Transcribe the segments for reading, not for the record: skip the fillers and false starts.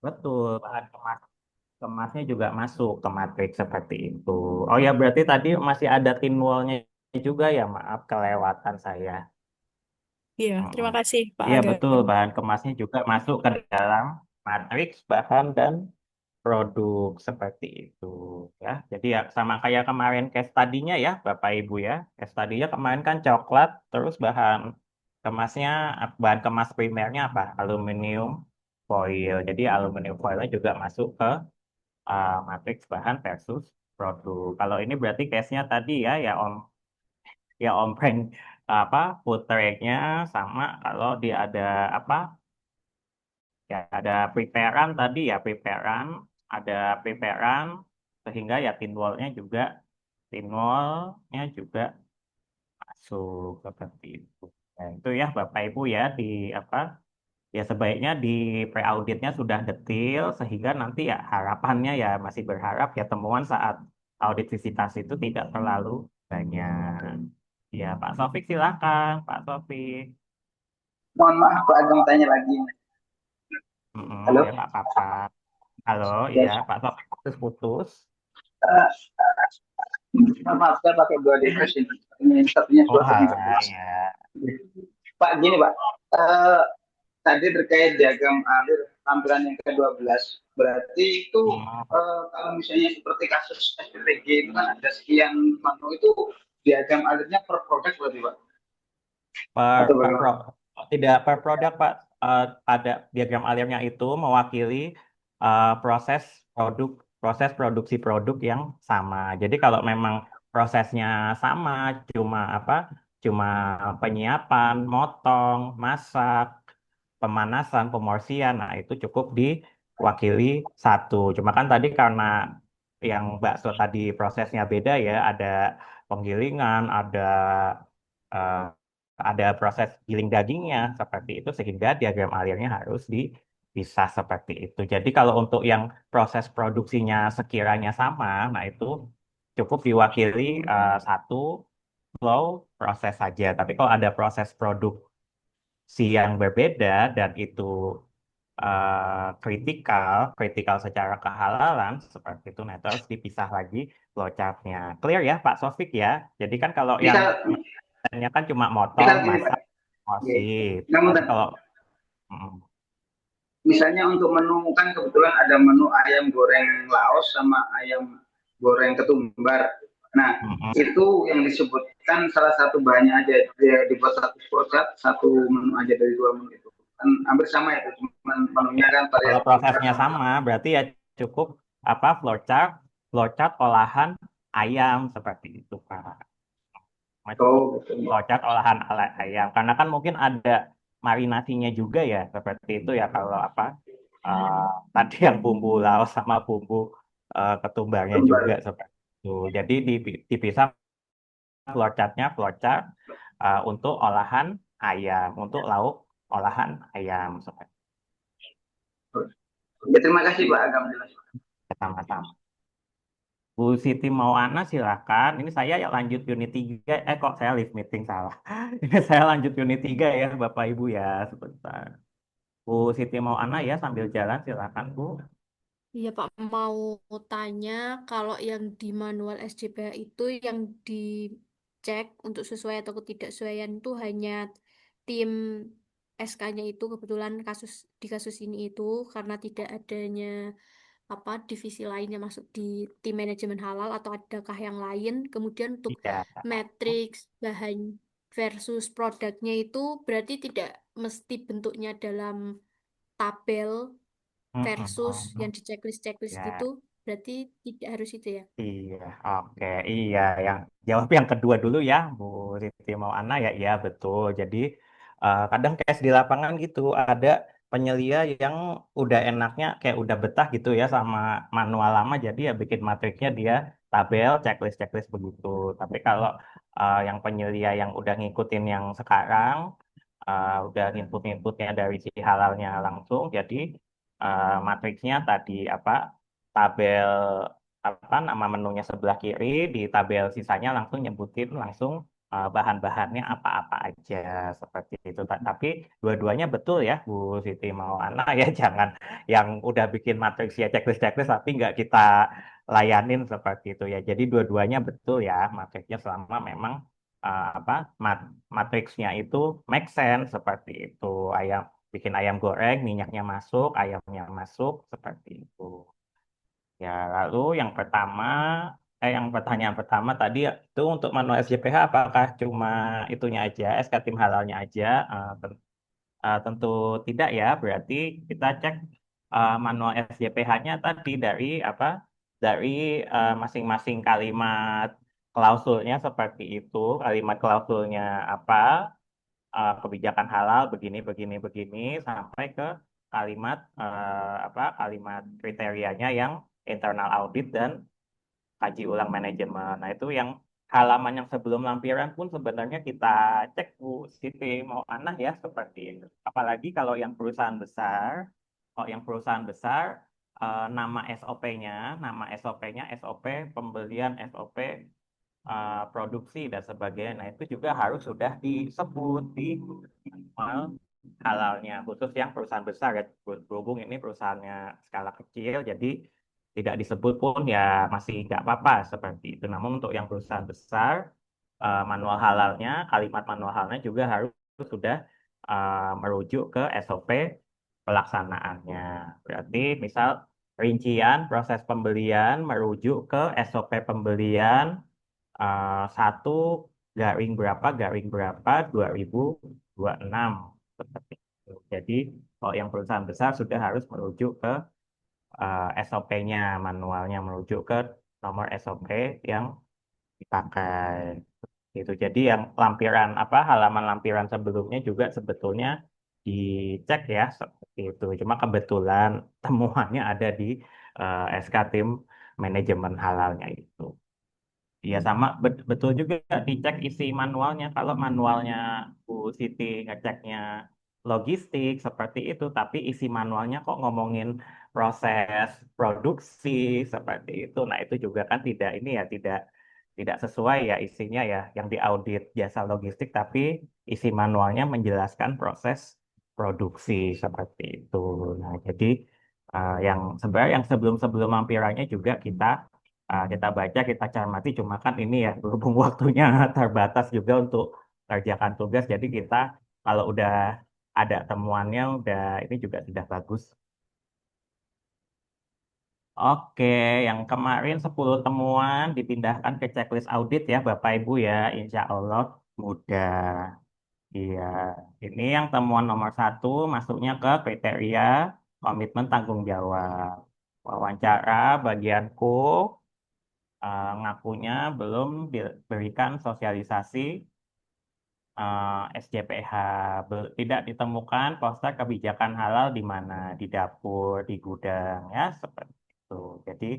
Betul, bahan kemasnya juga masuk ke matriks seperti itu. Oh ya, berarti tadi masih ada tin wall-nya juga ya, maaf kelewatan saya. Iya, Mm-mm. terima kasih Pak Iya betul, Agam. bahan kemasnya juga masuk ke dalam matriks bahan dan produk seperti itu ya. Jadi ya sama kayak kemarin case tadinya ya, Bapak Ibu ya. Case tadinya kemarin kan coklat, terus kemasnya bahan kemas primernya apa? Aluminium foil. Jadi aluminium foilnya juga masuk ke matriks bahan versus produk. Kalau ini berarti case-nya tadi ya Om Prank apa food track-nya sama kalau dia ada apa ya ada preparan tadi ya ada preparan sehingga ya tin wall-nya juga masuk seperti itu. Nah, itu ya Bapak Ibu ya di apa ya sebaiknya di pre-auditnya sudah detail sehingga nanti ya harapannya ya masih berharap ya temuan saat audit visitasi itu tidak terlalu banyak. Ya Pak Sofik silakan Pak Sofik. Mohon maaf Pak Agam tanya lagi. Ya Halo? nggak apa-apa. Halo, Ya, iya Pak Sofik putus-putus. maaf saya pakai dua device ini. Ini satunya Oh, suaranya nggak halah jelas. ya. Pak, gini Pak. Eh, Tadi terkait diagram alir tampilan yang ke-12. Berarti itu Hmm, kalau misalnya seperti kasus SPPG itu kan ada sekian menu itu diagram alirnya per produk berarti Pak? Atau bagaimana? tidak per produk Pak. Ada diagram alirnya itu mewakili proses produk proses produksi produk yang sama. Jadi kalau memang prosesnya sama, cuma apa? Cuma penyiapan, motong, masak, pemanasan, pemorsian, nah itu cukup diwakili satu. Cuma kan tadi karena yang bakso tadi prosesnya beda ya, ada penggilingan, eh, ada proses giling dagingnya seperti itu sehingga diagram alirnya harus dipisah seperti itu. Jadi kalau untuk yang proses produksinya sekiranya sama, nah itu cukup diwakili satu flow proses saja. Tapi kalau ada proses produksi yang berbeda dan itu kritikal secara kehalalan seperti itu, nah itu harus dipisah lagi flowchart-nya. Clear ya Pak Sofik ya? Jadi kan kalau yang Misal, hanya kan cuma motong, misal gini Pak. masak, Oke. sip. Namun Tapi kalau mm, misalnya untuk menu kan kebetulan ada menu ayam goreng laos sama ayam goreng ketumbar. Nah, mm, itu yang disebutkan salah satu bahannya aja dia dibuat satu produk, satu menu aja dari dua menu itu. Kan hampir sama ya, cuma menunya kan kalau variasi prosesnya sama, berarti ya cukup apa flowchart olahan ayam seperti itu Pak. Nah, cukup oh betul. flowchart olahan ayam. Karena kan mungkin ada marinasinya juga ya seperti itu ya kalau apa eh, tadi yang bumbu laos sama bumbu ketumbarnya juga Ketumbar. seperti itu. Jadi dipisah flowchart untuk olahan ayam, untuk lauk olahan ayam seperti Ya, terima kasih Pak Agam. itu. Sama-sama. Bu Siti Mauana silakan. Ini saya ya lanjut unit 3. Kok saya live meeting salah. Ini saya lanjut unit 3 ya Bapak Ibu ya sebentar. Bu Siti Mauana ya sambil jalan silakan Bu. Iya Pak, mau tanya kalau yang di manual SJPH itu yang dicek untuk sesuai atau ketidaksesuaian itu hanya tim SK-nya itu kebetulan di kasus ini itu karena tidak adanya apa divisi lainnya masuk di tim manajemen halal atau adakah yang lain? Kemudian untuk Iya. matriks bahan versus produknya itu berarti tidak mesti bentuknya dalam tabel versus yang Mm-mm. di checklist-checklist gitu, Ya. berarti tidak harus itu ya. Iya, oke, iya. Yang jawab yang kedua dulu ya, Bu Siti Mauana ya, iya betul. Jadi kadang case di lapangan gitu, ada penyelia yang udah enaknya kayak udah betah gitu ya sama manual lama, jadi ya bikin matriksnya dia tabel, checklist begitu. Tapi kalau yang penyelia yang udah ngikutin yang sekarang, udah inputnya dari si halalnya langsung, jadi matriksnya tadi apa tabel apa nama menunya sebelah kiri di tabel sisanya langsung nyebutin langsung bahan-bahannya apa-apa aja seperti itu. Tapi dua-duanya betul ya, Bu Siti Maulana ya, jangan yang udah bikin matriks ya checklist-checklist tapi nggak kita layanin seperti itu ya. Jadi dua-duanya betul ya matriksnya selama memang apa matriksnya itu make sense seperti itu. Ayam bikin ayam goreng, minyaknya masuk, ayamnya masuk seperti itu. Ya, lalu yang pertama, yang pertanyaan pertama tadi itu untuk manual SJPH apakah cuma itunya aja, SK tim halalnya aja? Tentu tidak ya, berarti kita cek manual SJPH-nya tadi dari apa? Dari masing-masing kalimat klausulnya seperti itu, kalimat klausulnya apa? Kebijakan halal begini begini begini sampai ke kalimat apa? Kalimat kriterianya yang internal audit dan kaji ulang manajemen. Nah, itu yang halaman yang sebelum lampiran pun sebenarnya kita cek Bu Siti mau anah ya seperti itu. Apalagi kalau yang perusahaan besar, kalau yang perusahaan besar nama SOP-nya, nama SOP-nya SOP pembelian, SOP produksi dan sebagainya. Nah, itu juga harus sudah disebut di manual halalnya, khusus yang perusahaan besar ya. Berhubung ini perusahaannya skala kecil, jadi tidak disebut pun ya masih nggak apa-apa seperti itu. Namun untuk yang perusahaan besar, manual halalnya, kalimat manual halalnya juga harus sudah merujuk ke SOP pelaksanaannya. Berarti misal rincian proses pembelian merujuk ke SOP pembelian 1 garing berapa 2026 seperti itu. Jadi kalau yang perusahaan besar sudah harus merujuk ke SOP-nya, manualnya merujuk ke nomor SOP yang dipakai. Itu. Jadi yang lampiran apa halaman lampiran sebelumnya juga sebetulnya dicek ya seperti itu. Cuma kebetulan temuannya ada di SK tim manajemen halalnya itu. Iya sama betul juga dicek isi manualnya. Kalau manualnya Bu Siti ngeceknya logistik seperti itu, tapi isi manualnya kok ngomongin proses produksi seperti itu. Nah itu juga kan tidak ini ya tidak sesuai ya isinya ya yang diaudit jasa logistik, tapi isi manualnya menjelaskan proses produksi seperti itu. Nah jadi yang sebenarnya yang sebelum-sebelum lampirannya juga kita baca, kita cermati, cuma kan ini ya berhubung waktunya terbatas juga untuk kerjakan tugas, jadi kita kalau udah ada temuannya udah ini juga sudah bagus. Oke, yang kemarin 10 temuan dipindahkan ke checklist audit ya Bapak Ibu ya, insya Allah mudah. Iya, ini yang temuan nomor 1 masuknya ke kriteria komitmen tanggung jawab. Wawancara bagianku ngakunya belum diberikan sosialisasi SJPH. Tidak ditemukan poster kebijakan halal di mana, di dapur, di gudang, ya seperti itu. Jadi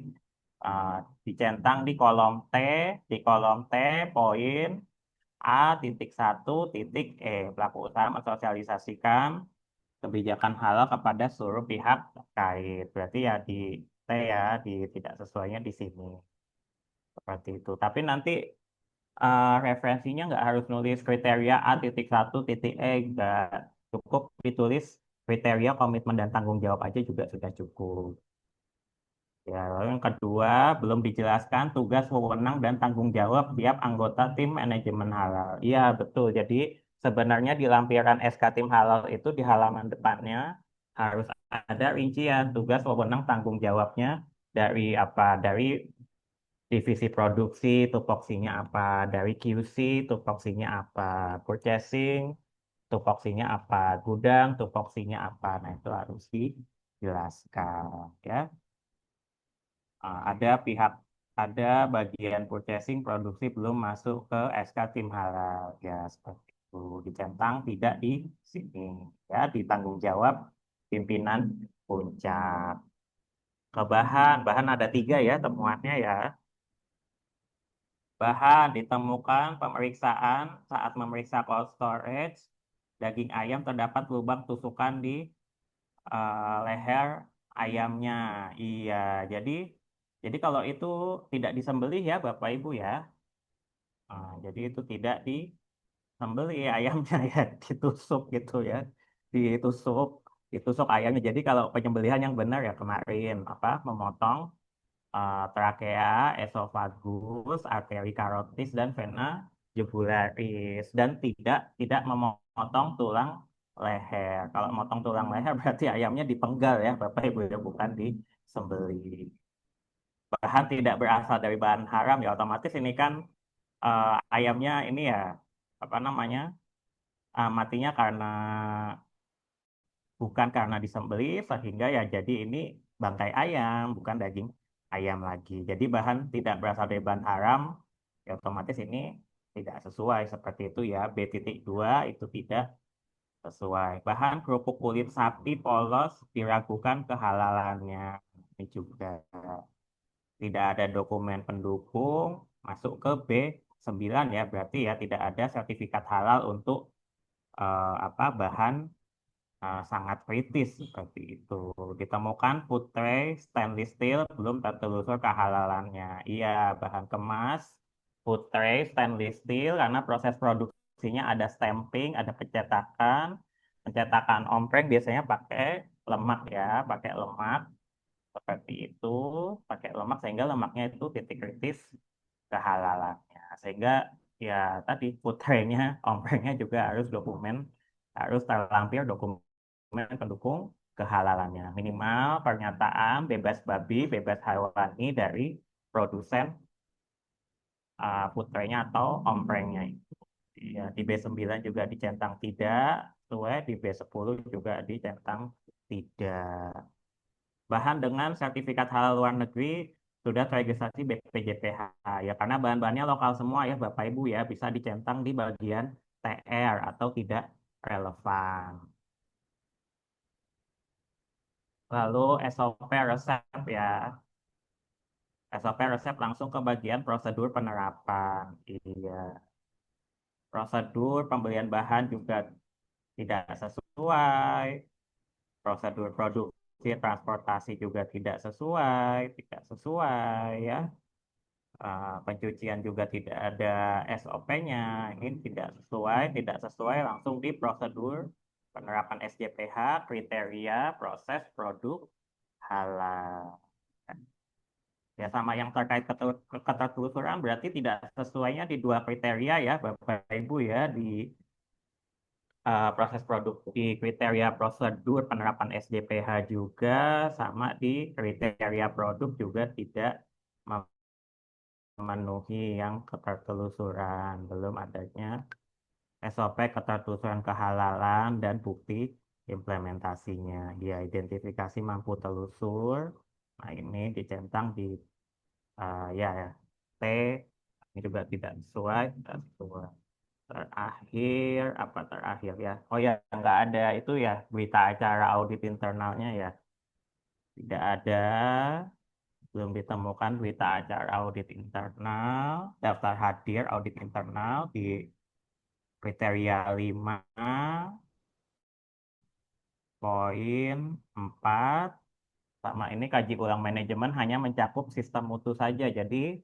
uh, dicentang di kolom T, poin A.1.E. Pelaku usaha mensosialisasikan kebijakan halal kepada seluruh pihak terkait. Berarti ya di T ya, di tidak sesuainya di sini. Seperti itu. Tapi nanti referensinya nggak harus nulis kriteria A.1.E, nggak cukup ditulis kriteria komitmen dan tanggung jawab aja juga sudah cukup. Ya, lalu yang kedua, belum dijelaskan tugas, wewenang, dan tanggung jawab tiap anggota tim manajemen halal. Iya, betul. Jadi sebenarnya di lampiran SK tim halal itu di halaman depannya harus ada rincian tugas, wewenang, tanggung jawabnya dari apa? Dari divisi produksi, tupoksinya apa, dari QC, tupoksinya apa, purchasing, tupoksinya apa, gudang, tupoksinya apa. Nah, itu harus dijelaskan, ya. Ada ada bagian purchasing produksi belum masuk ke SK tim halal, ya seperti itu. Dicentang tidak di sini, ya, ditanggung jawab pimpinan puncak. Ke bahan ada 3 ya temuannya ya. Bahan ditemukan pemeriksaan saat memeriksa cold storage, daging ayam terdapat lubang tusukan di leher ayamnya. Iya, jadi kalau itu tidak disembelih ya Bapak Ibu ya, Jadi itu tidak disembelih ayamnya ya, ditusuk gitu ya, ditusuk, ditusuk ayamnya. Jadi kalau penyembelihan yang benar ya kemarin apa memotong trakea, esofagus, arteri karotis dan vena jugularis dan tidak memotong tulang leher. Kalau motong tulang leher berarti ayamnya dipenggal ya, Bapak Ibu ya, bukan disembelih. Bahan tidak berasal dari bahan haram ya otomatis ini kan ayamnya ini ya apa namanya matinya karena bukan karena disembelih sehingga ya jadi ini bangkai ayam bukan daging ayam lagi. Jadi bahan tidak berasal dari bahan haram ya otomatis ini tidak sesuai seperti itu ya. B.2 itu tidak sesuai. Bahan kerupuk kulit sapi polos diragukan kehalalannya. Ini juga tidak ada dokumen pendukung masuk ke B9 ya berarti ya tidak ada sertifikat halal untuk apa bahan sangat kritis seperti itu. Ditemukan food tray stainless steel belum tertelusur kehalalannya. Iya, bahan kemas food tray stainless steel karena proses produksinya ada stamping, ada pencetakan. Pencetakan ompreng biasanya pakai lemak ya, pakai lemak seperti itu, pakai lemak sehingga lemaknya itu titik kritis kehalalannya. Sehingga ya tadi food tray-nya, omprengnya juga harus dokumen harus terlampir dokumen pendukung kehalalannya. Minimal pernyataan bebas babi, bebas hewani dari produsen food tray-nya atau omprengnya itu. Ya, di B9 juga dicentang tidak, sesuai di B10 juga dicentang tidak. Bahan dengan sertifikat halal luar negeri sudah terregistrasi BPJPH ya karena bahan-bahannya lokal semua ya Bapak Ibu ya bisa dicentang di bagian TR atau tidak relevan. Lalu SOP resep ya. SOP resep langsung ke bagian prosedur penerapan. Iya. Prosedur pembelian bahan juga tidak sesuai. Prosedur produksi transportasi juga tidak sesuai ya. Pencucian juga tidak ada SOP-nya, ini tidak sesuai langsung di prosedur penerapan SJPH, kriteria proses produk halal. Ya sama yang terkait ketertelusuran berarti tidak sesuainya di dua kriteria ya Bapak Ibu ya di proses produk di kriteria prosedur penerapan SJPH juga sama di kriteria produk juga tidak memenuhi yang ketertelusuran, belum adanya SOP ketertelusuran kehalalan dan bukti implementasinya. Ya, identifikasi mampu telusur. Nah, ini dicentang di ya, ya T ini juga tidak sesuai, tidak sesuai. Terakhir apa terakhir ya? Oh ya, nggak ada itu ya berita acara audit internalnya ya. Tidak ada belum ditemukan berita acara audit internal, daftar hadir audit internal di kriteria 5.4 sama ini kaji ulang manajemen hanya mencakup sistem mutu saja. Jadi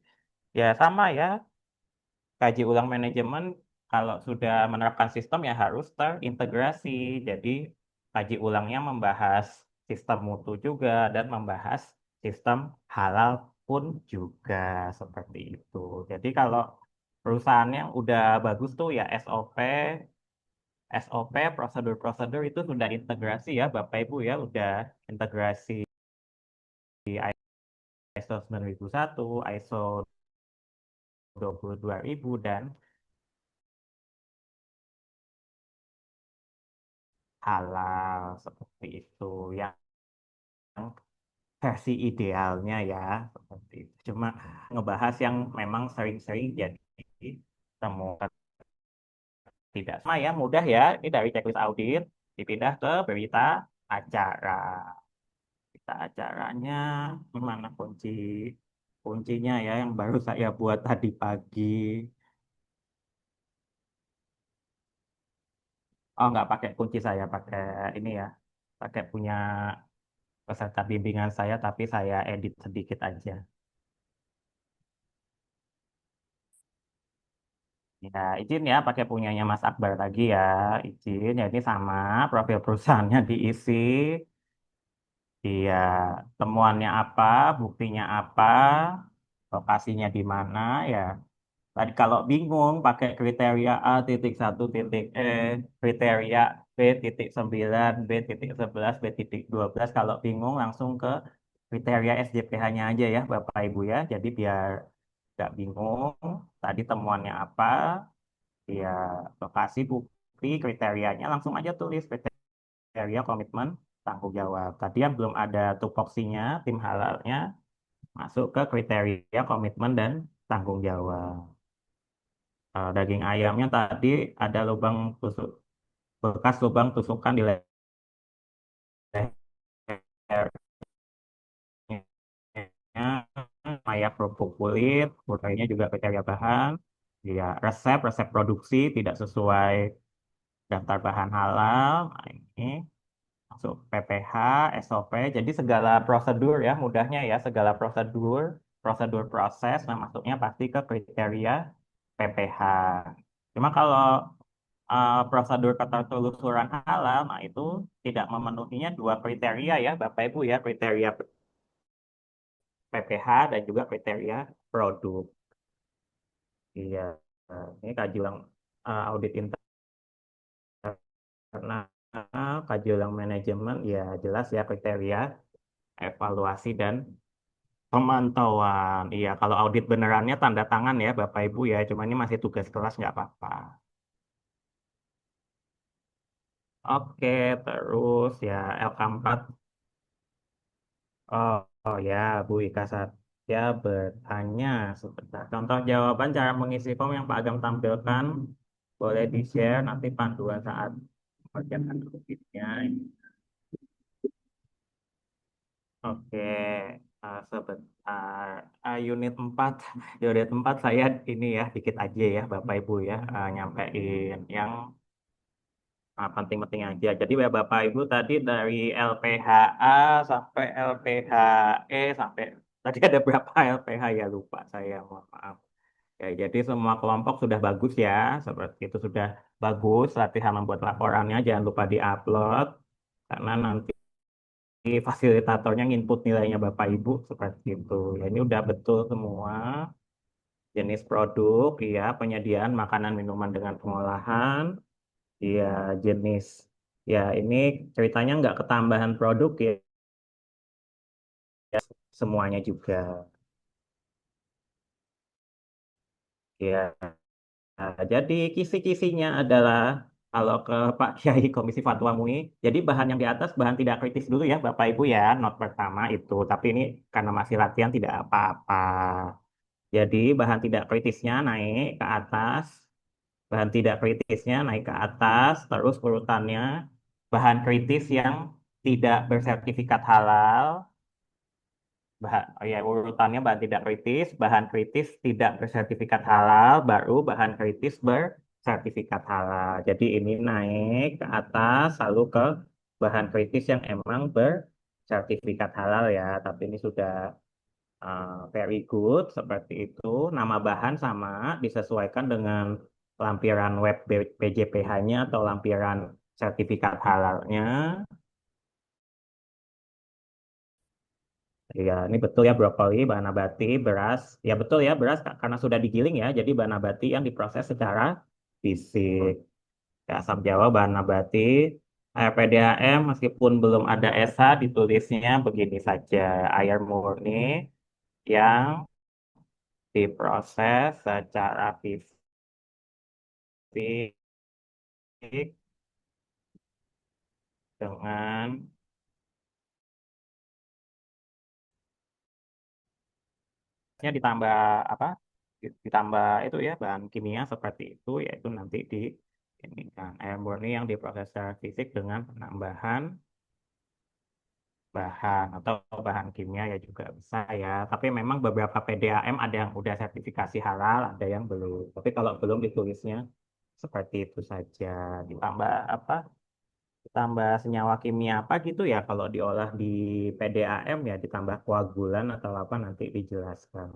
ya sama ya, kaji ulang manajemen kalau sudah menerapkan sistem ya harus terintegrasi. Jadi kaji ulangnya membahas sistem mutu juga dan membahas sistem halal pun juga seperti itu. Jadi kalau perusahaan yang udah bagus tuh ya SOP, prosedur-prosedur itu sudah integrasi ya Bapak Ibu ya, udah integrasi ISO 9001, ISO 22000 dan halal seperti itu yang versi idealnya ya seperti itu. Cuma ngebahas yang memang sering-sering jadi temukan tidak sama ya mudah ya ini dari checklist audit dipindah ke berita acara. Berita acaranya gimana kuncinya ya yang baru saya buat tadi pagi. Oh nggak pakai kunci saya pakai ini ya pakai punya peserta bimbingan saya tapi saya edit sedikit aja. Ya, izin ya pakai punyanya Mas Akbar lagi ya. Izin, ya ini sama profil perusahaannya diisi. Iya, temuannya apa, buktinya apa, lokasinya di mana ya. Tadi kalau bingung pakai kriteria A titik satu titik E, kriteria B titik 9, B titik 11, B titik 12. Kalau bingung langsung ke kriteria SJPH-nya aja ya Bapak Ibu ya. Jadi biar nggak bingung, tadi temuannya apa, ya lokasi, bukti, kriterianya langsung aja tulis kriteria komitmen tanggung jawab. Tadi yang belum ada tupoksinya, tim halalnya, masuk ke kriteria komitmen dan tanggung jawab. Daging ayamnya tadi ada lubang tusuk, bekas lubang tusukan di lehernya, mayat kerupuk kulit, proteinnya juga kriteria bahan, ya resep resep produksi tidak sesuai daftar bahan halal. Nah, ini masuk PPH, SOP, jadi segala prosedur ya, mudahnya ya, segala prosedur, prosedur proses, nah masuknya pasti ke kriteria PPH. Cuma kalau prosedur ketertelusuran halal, nah itu tidak memenuhinya dua kriteria ya, Bapak Ibu ya, kriteria PPH dan juga kriteria produk. Iya, ini kajian audit internal, kajian manajemen, ya jelas ya kriteria evaluasi dan pemantauan. Iya, kalau audit benerannya tanda tangan ya Bapak Ibu ya. Cuma ini masih tugas kelas nggak apa-apa. Oke, terus ya LK4. Oh ya, Bu Ika Satya bertanya sebentar. Contoh jawaban cara mengisi form yang Pak Agam tampilkan boleh di-share nanti panduan saat mengerjakan auditnya. Oke, sebentar. Unit 4, unit 4 saya ini ya, dikit aja ya Bapak Ibu ya, nyampein yang penting-penting aja. Jadi ya Bapak Ibu tadi dari LPHA sampai LPHE sampai, tadi ada berapa LPH ya lupa saya, mohon maaf. Ya, jadi semua kelompok sudah bagus ya, seperti itu sudah bagus, latihan membuat laporannya jangan lupa diupload, karena nanti fasilitatornya nginput nilainya Bapak Ibu seperti itu. Ya, ini udah betul semua jenis produk, ya penyediaan makanan minuman dengan pengolahan, ya jenis, ya ini ceritanya nggak ketambahan produk ya, semuanya juga. Ya, jadi kisi-kisinya adalah kalau ke Pak Kiai Komisi Fatwa MUI, jadi bahan yang di atas bahan tidak kritis dulu ya Bapak Ibu ya, not pertama itu. Tapi ini karena masih latihan tidak apa-apa. Jadi bahan tidak kritisnya naik ke atas, bahan tidak kritisnya naik ke atas, terus urutannya bahan kritis yang tidak bersertifikat halal, bahan, oh ya urutannya bahan tidak kritis, bahan kritis tidak bersertifikat halal, baru bahan kritis bersertifikat halal. Jadi ini naik ke atas, lalu ke bahan kritis yang emang bersertifikat halal ya. Tapi ini sudah very good seperti itu. Nama bahan sama disesuaikan dengan lampiran web PJPH-nya atau lampiran sertifikat halalnya. Ya, ini betul ya brokoli, bahan nabati, beras. Ya betul ya beras karena sudah digiling ya. Jadi bahan nabati yang diproses secara fisik. Ya, asam Jawa bahan nabati. PDAM meskipun belum ada ESA ditulisnya begini saja. Air murni yang diproses secara fisik dengan ditambah apa? Ditambah itu ya bahan kimia seperti itu yaitu nanti di ini kan air murni yang diproses secara fisik dengan penambahan bahan atau bahan kimia ya juga bisa ya. Tapi memang beberapa PDAM ada yang udah sertifikasi halal, ada yang belum. Tapi kalau belum ditulisnya seperti itu saja. Ditambah apa? Ditambah senyawa kimia apa gitu ya kalau diolah di PDAM ya ditambah koagulan atau apa nanti dijelaskan.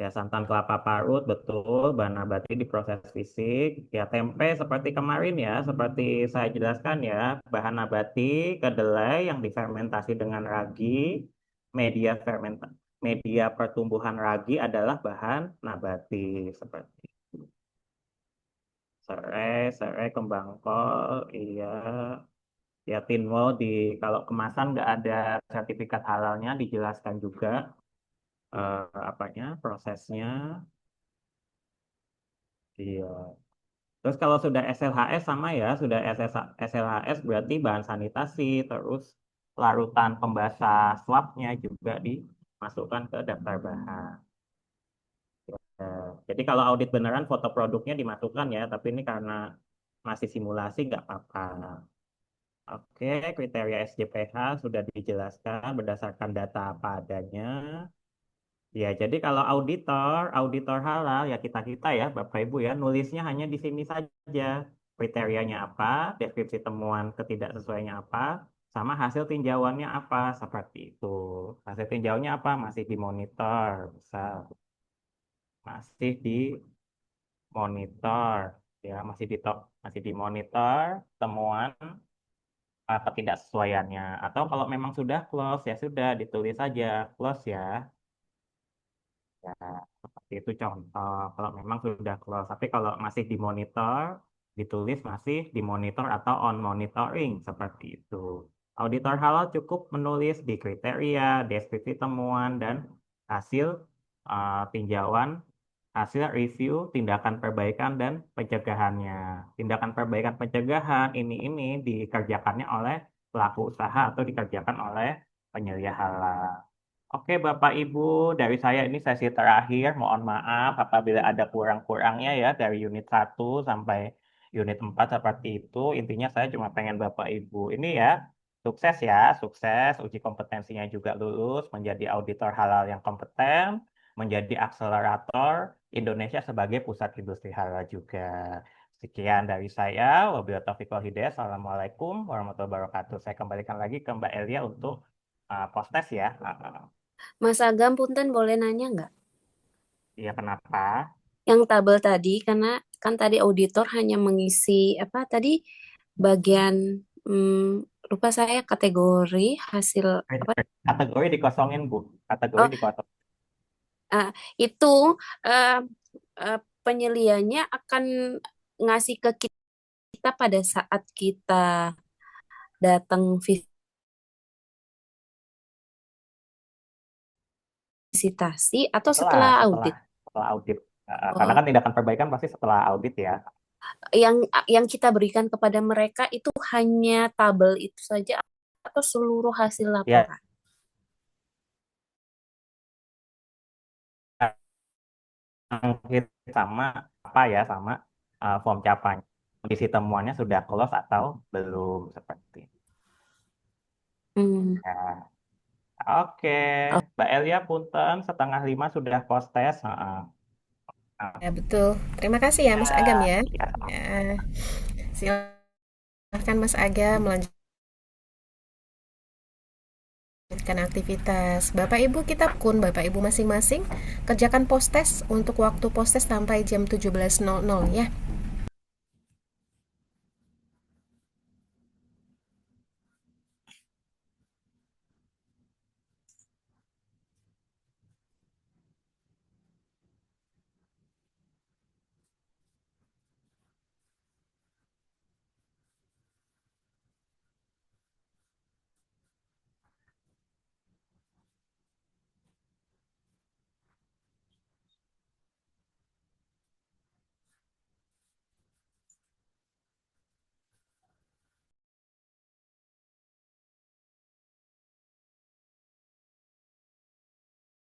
Ya, santan kelapa parut, betul. Bahan nabati diproses fisik. Ya, tempe seperti kemarin ya, seperti saya jelaskan ya. Bahan nabati, kedelai yang difermentasi dengan ragi. Media media pertumbuhan ragi adalah bahan nabati seperti serai, serai, kembang kol, iya. Ya, tinwol kalau kemasan nggak ada sertifikat halalnya, dijelaskan juga apanya, prosesnya. Iya. Terus kalau sudah SLHS sama ya, sudah SLHS berarti bahan sanitasi, terus larutan pembasah swabnya juga dimasukkan ke daftar bahan. Jadi kalau audit beneran foto produknya dimasukkan ya, tapi ini karena masih simulasi nggak apa-apa. Oke, kriteria SJPH sudah dijelaskan berdasarkan data apa adanya. Ya, jadi kalau auditor halal ya kita-kita ya, Bapak Ibu ya, nulisnya hanya di sini saja. Kriterianya apa, deskripsi temuan ketidaksesuaiannya apa, sama hasil tinjauannya apa, seperti itu. Hasil tinjauannya apa? Masih dimonitor, misal. Masih dimonitor, ya, masih dimonitor temuan ketidaksesuaiannya. Atau kalau memang sudah close, ya sudah, ditulis saja, close ya. Ya, seperti itu contoh. Kalau memang sudah close, tapi kalau masih dimonitor, ditulis masih dimonitor atau on monitoring seperti itu. Auditor halal cukup menulis di kriteria, deskripsi temuan, dan hasil tinjauan, hasil review, tindakan perbaikan dan pencegahannya. Tindakan perbaikan pencegahan ini dikerjakannya oleh pelaku usaha atau dikerjakan oleh penyelia halal. Oke, Bapak Ibu, dari saya ini sesi terakhir. Mohon maaf apabila ada kurang-kurangnya ya dari unit 1 sampai unit 4 seperti itu. Intinya saya cuma pengen Bapak Ibu ini ya, sukses, uji kompetensinya juga lulus, menjadi auditor halal yang kompeten, menjadi akselerator Indonesia sebagai pusat industri halal juga. Sekian dari saya. Wabillahi taufiq wal hidayah. Assalamualaikum warahmatullahi wabarakatuh. Saya kembalikan lagi ke Mbak Elia untuk post-test ya. Mas Agam, punten boleh nanya nggak? Iya, kenapa? Yang tabel tadi, karena kan tadi auditor hanya mengisi apa tadi bagian lupa saya kategori hasil apa? Kategori dikosongin, Bu. Kategori Oh, dikosongin. itu eh, penyelianya akan ngasih ke kita pada saat kita datang visitasi atau Setelah, setelah setelah, audit. setelah audit. Karena Oh, kan tindakan perbaikan pasti setelah audit ya. yang kita berikan kepada mereka itu hanya tabel itu saja atau seluruh hasil Ya, laporan. yang sama apa ya, sama form capanya. Kondisi temuannya sudah close atau belum seperti itu. Hmm. Ya. Oke, Mbak Elia punten, 4:30 sudah post test. Ya, betul. Terima kasih ya Mas Agam ya. Ya, Ya, silahkan Mas Agam melanjutkan aktivitas. Bapak Ibu kita kun Bapak Ibu masing-masing kerjakan post test untuk waktu post test sampai jam 17.00 ya.